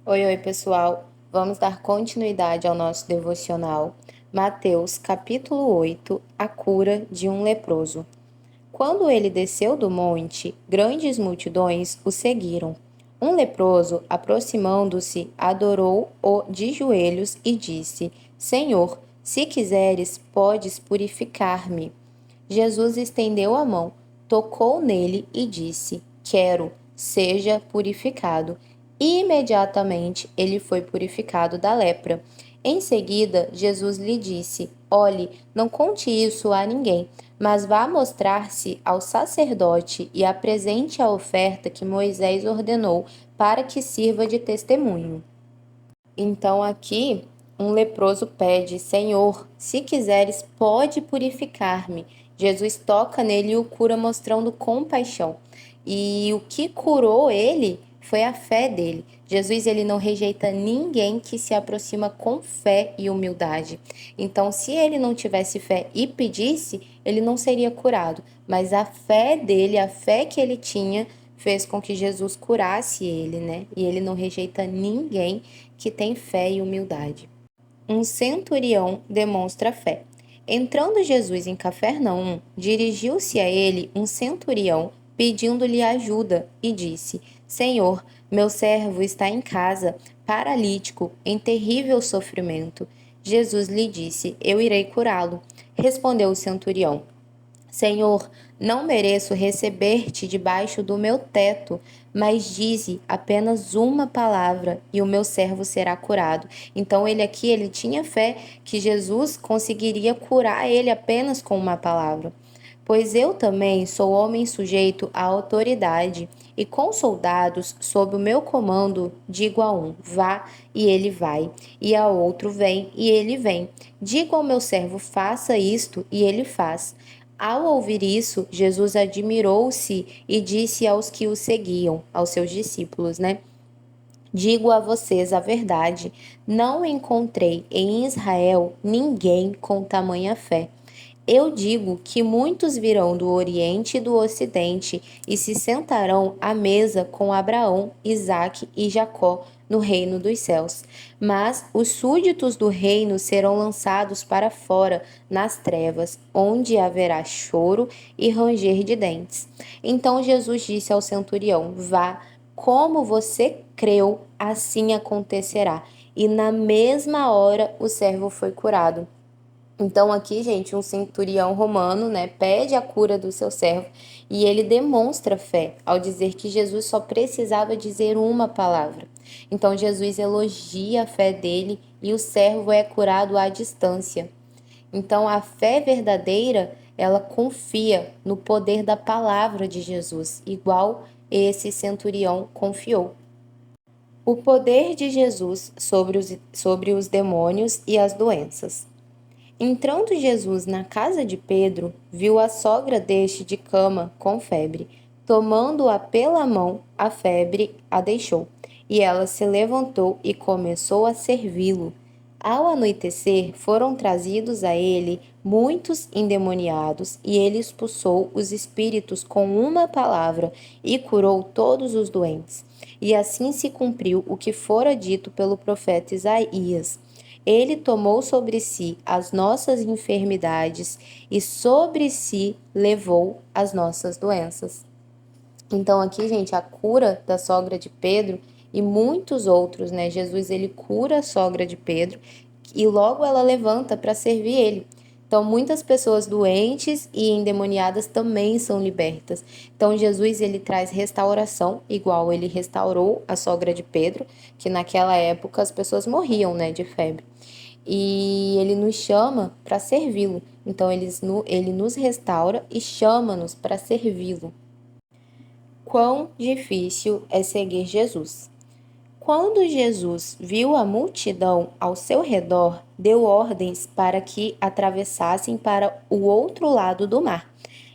Oi, pessoal. Vamos dar continuidade ao nosso devocional. Mateus, capítulo 8, a cura de um leproso. Quando ele desceu do monte, grandes multidões o seguiram. Um leproso, aproximando-se, adorou-o de joelhos e disse: Senhor, se quiseres, podes purificar-me. Jesus estendeu a mão, tocou nele e disse: Quero, seja purificado. E imediatamente ele foi purificado da lepra. Em seguida, Jesus lhe disse: Olhe, não conte isso a ninguém, mas vá mostrar-se ao sacerdote e apresente a oferta que Moisés ordenou para que sirva de testemunho. Então aqui um leproso pede: Senhor, se quiseres, pode purificar-me. Jesus toca nele e o cura mostrando compaixão. E o que curou ele foi a fé dele. Jesus ele não rejeita ninguém que se aproxima com fé e humildade. Então, se ele não tivesse fé e pedisse, ele não seria curado. Mas a fé dele, a fé que ele tinha, fez com que Jesus curasse ele, né? E ele não rejeita ninguém que tem fé e humildade. Um centurião demonstra fé. Entrando Jesus em Cafarnaum, dirigiu-se a ele um centurião, pedindo-lhe ajuda, e disse: Senhor, meu servo está em casa, paralítico, em terrível sofrimento. Jesus lhe disse: Eu irei curá-lo. Respondeu o centurião: Senhor, não mereço receber-te debaixo do meu teto, mas dize apenas uma palavra e o meu servo será curado. Então ele tinha fé que Jesus conseguiria curar ele apenas com uma palavra. Pois eu também sou homem sujeito à autoridade, e com soldados sob o meu comando digo a um: vá, e ele vai, e a outro: vem, e ele vem. Digo ao meu servo: faça isto, e ele faz. Ao ouvir isso, Jesus admirou-se e disse aos que o seguiam, aos seus discípulos, né? Digo a vocês a verdade, não encontrei em Israel ninguém com tamanha fé. Eu digo que muitos virão do Oriente e do Ocidente e se sentarão à mesa com Abraão, Isaque e Jacó no reino dos céus. Mas os súditos do reino serão lançados para fora nas trevas, onde haverá choro e ranger de dentes. Então Jesus disse ao centurião: Vá, como você creu, assim acontecerá. E na mesma hora o servo foi curado. Então aqui, gente, um centurião romano, né, pede a cura do seu servo e ele demonstra fé ao dizer que Jesus só precisava dizer uma palavra. Então Jesus elogia a fé dele e o servo é curado à distância. Então a fé verdadeira, ela confia no poder da palavra de Jesus, igual esse centurião confiou. O poder de Jesus sobre os demônios e as doenças. Entrando Jesus na casa de Pedro, viu a sogra deste de cama com febre. Tomando-a pela mão, a febre a deixou, e ela se levantou e começou a servi-lo. Ao anoitecer, foram trazidos a ele muitos endemoniados, e ele expulsou os espíritos com uma palavra e curou todos os doentes. E assim se cumpriu o que fora dito pelo profeta Isaías. Ele tomou sobre si as nossas enfermidades e sobre si levou as nossas doenças. Então aqui, gente, a cura da sogra de Pedro e muitos outros, né? Jesus, ele cura a sogra de Pedro e logo ela levanta para servir ele. Então, muitas pessoas doentes e endemoniadas também são libertas. Então, Jesus, ele traz restauração, igual ele restaurou a sogra de Pedro, que naquela época as pessoas morriam, né, de febre. E ele nos chama para servi-lo. Então, ele nos restaura e chama-nos para servi-lo. Quão difícil é seguir Jesus. Quando Jesus viu a multidão ao seu redor, deu ordens para que atravessassem para o outro lado do mar.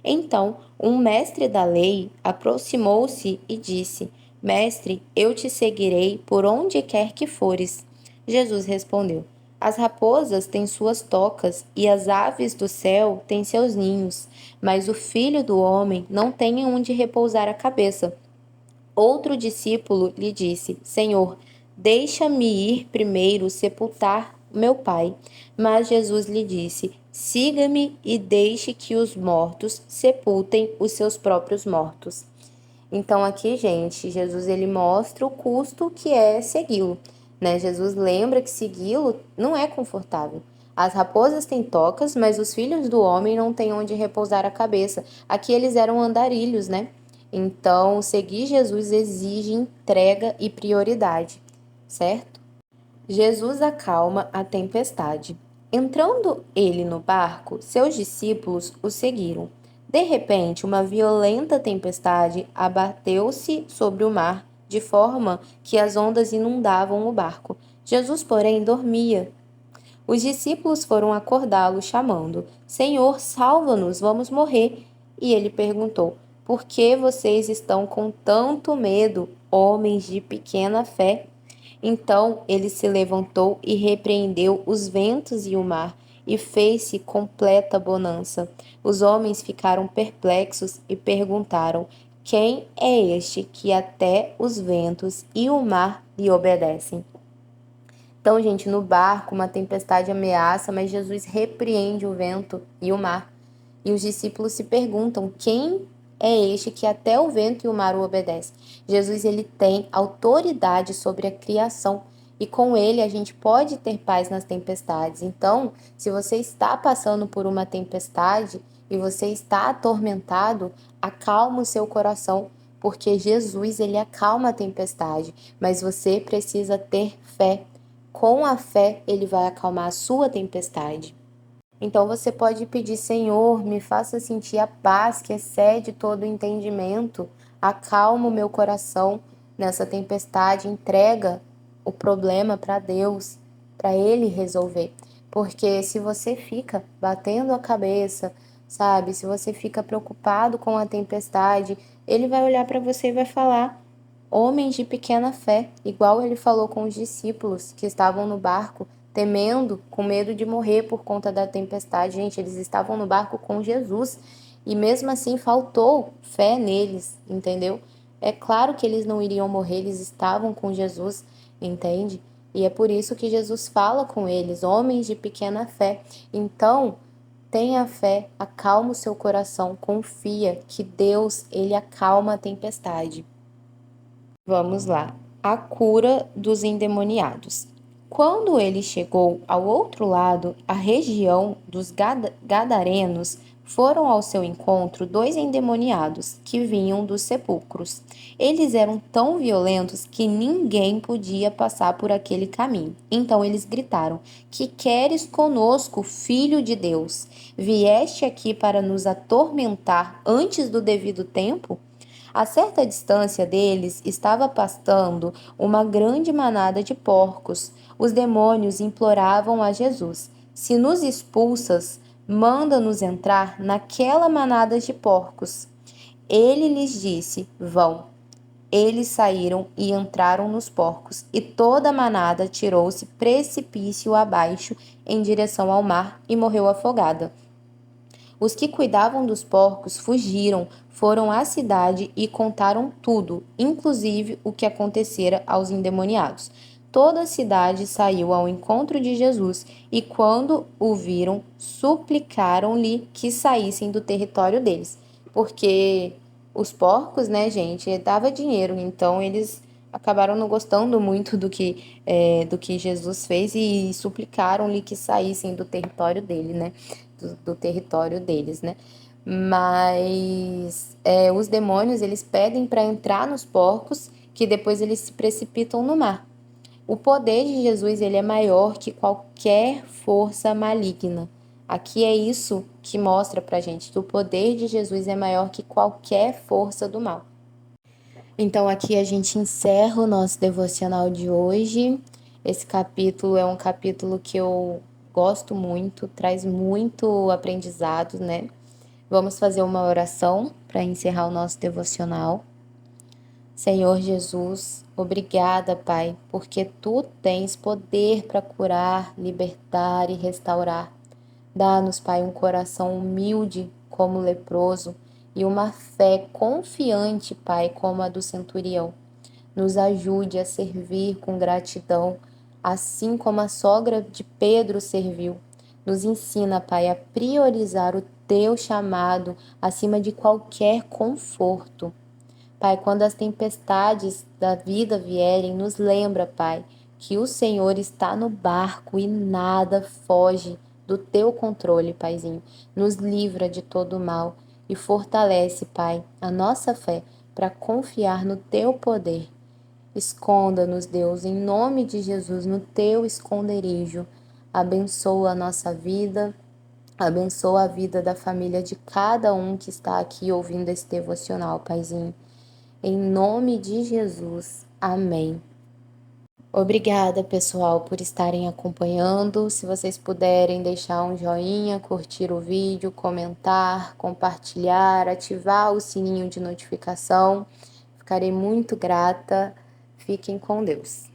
Então, um mestre da lei aproximou-se e disse: Mestre, eu te seguirei por onde quer que fores. Jesus respondeu: As raposas têm suas tocas e as aves do céu têm seus ninhos, mas o filho do homem não tem onde repousar a cabeça. Outro discípulo lhe disse: Senhor, deixa-me ir primeiro sepultar meu pai. Mas Jesus lhe disse: siga-me e deixe que os mortos sepultem os seus próprios mortos. Então aqui, gente, Jesus ele mostra o custo que é segui-lo, né? Jesus lembra que segui-lo não é confortável. As raposas têm tocas, mas os filhos do homem não têm onde repousar a cabeça. Aqui eles eram andarilhos, né? Então, seguir Jesus exige entrega e prioridade, certo? Jesus acalma a tempestade. Entrando ele no barco, seus discípulos o seguiram. De repente, uma violenta tempestade abateu-se sobre o mar, de forma que as ondas inundavam o barco. Jesus, porém, dormia. Os discípulos foram acordá-lo, chamando: Senhor, salva-nos, vamos morrer. E ele perguntou: Por que vocês estão com tanto medo, homens de pequena fé? Então ele se levantou e repreendeu os ventos e o mar, e fez-se completa bonança. Os homens ficaram perplexos e perguntaram: Quem é este que até os ventos e o mar lhe obedecem? Então, gente, no barco, uma tempestade ameaça, mas Jesus repreende o vento e o mar. E os discípulos se perguntam: quem é este que até o vento e o mar o obedecem? Jesus, ele tem autoridade sobre a criação. E com ele a gente pode ter paz nas tempestades. Então, se você está passando por uma tempestade e você está atormentado, acalma o seu coração, porque Jesus, ele acalma a tempestade, mas você precisa ter fé. Com a fé, ele vai acalmar a sua tempestade. Então você pode pedir: Senhor, me faça sentir a paz que excede todo o entendimento, acalma o meu coração nessa tempestade, entrega o problema para Deus, para Ele resolver. Porque se você fica batendo a cabeça, sabe, se você fica preocupado com a tempestade, Ele vai olhar para você e vai falar: homens de pequena fé, igual ele falou com os discípulos que estavam no barco, temendo, com medo de morrer por conta da tempestade. Gente, eles estavam no barco com Jesus e mesmo assim faltou fé neles, entendeu? É claro que eles não iriam morrer, eles estavam com Jesus, entende? E é por isso que Jesus fala com eles, homens de pequena fé. Então, tenha fé, acalma o seu coração, confia que Deus, ele acalma a tempestade. Vamos lá. A cura dos endemoniados. Quando ele chegou ao outro lado, a região dos Gadarenos, foram ao seu encontro dois endemoniados que vinham dos sepulcros. Eles eram tão violentos que ninguém podia passar por aquele caminho. Então eles gritaram: Que queres conosco, filho de Deus? Vieste aqui para nos atormentar antes do devido tempo? A certa distância deles estava pastando uma grande manada de porcos. Os demônios imploravam a Jesus: Se nos expulsas, manda-nos entrar naquela manada de porcos. Ele lhes disse: Vão. Eles saíram e entraram nos porcos, e toda a manada tirou-se precipício abaixo em direção ao mar e morreu afogada. Os que cuidavam dos porcos fugiram, foram à cidade e contaram tudo, inclusive o que acontecera aos endemoniados. Toda a cidade saiu ao encontro de Jesus e, quando o viram, suplicaram-lhe que saíssem do território deles. Porque os porcos, né, gente, dava dinheiro, então eles acabaram não gostando muito do que Jesus fez e suplicaram-lhe que saíssem do território dele, né? Do território deles, né? Mas os demônios, eles pedem para entrar nos porcos, que depois eles se precipitam no mar. O poder de Jesus, ele é maior que qualquer força maligna. Aqui é isso que mostra pra gente, que o poder de Jesus é maior que qualquer força do mal. Então aqui a gente encerra o nosso devocional de hoje. Esse capítulo é um capítulo que eu gosto muito, traz muito aprendizado, né? Vamos fazer uma oração para encerrar o nosso devocional. Senhor Jesus, obrigada, Pai, porque Tu tens poder para curar, libertar e restaurar. Dá-nos, Pai, um coração humilde como o leproso e uma fé confiante, Pai, como a do centurião. Nos ajude a servir com gratidão, assim como a sogra de Pedro serviu. Nos ensina, Pai, a priorizar o Teu chamado acima de qualquer conforto. Pai, quando as tempestades da vida vierem, nos lembra, Pai, que o Senhor está no barco e nada foge do Teu controle, Paizinho. Nos livra de todo mal e fortalece, Pai, a nossa fé para confiar no Teu poder. Esconda-nos, Deus, em nome de Jesus, no Teu esconderijo. Abençoa a nossa vida, abençoa a vida da família de cada um que está aqui ouvindo esse devocional, Paizinho. Em nome de Jesus. Amém. Obrigada, pessoal, por estarem acompanhando. Se vocês puderem deixar um joinha, curtir o vídeo, comentar, compartilhar, ativar o sininho de notificação, ficarei muito grata. Fiquem com Deus.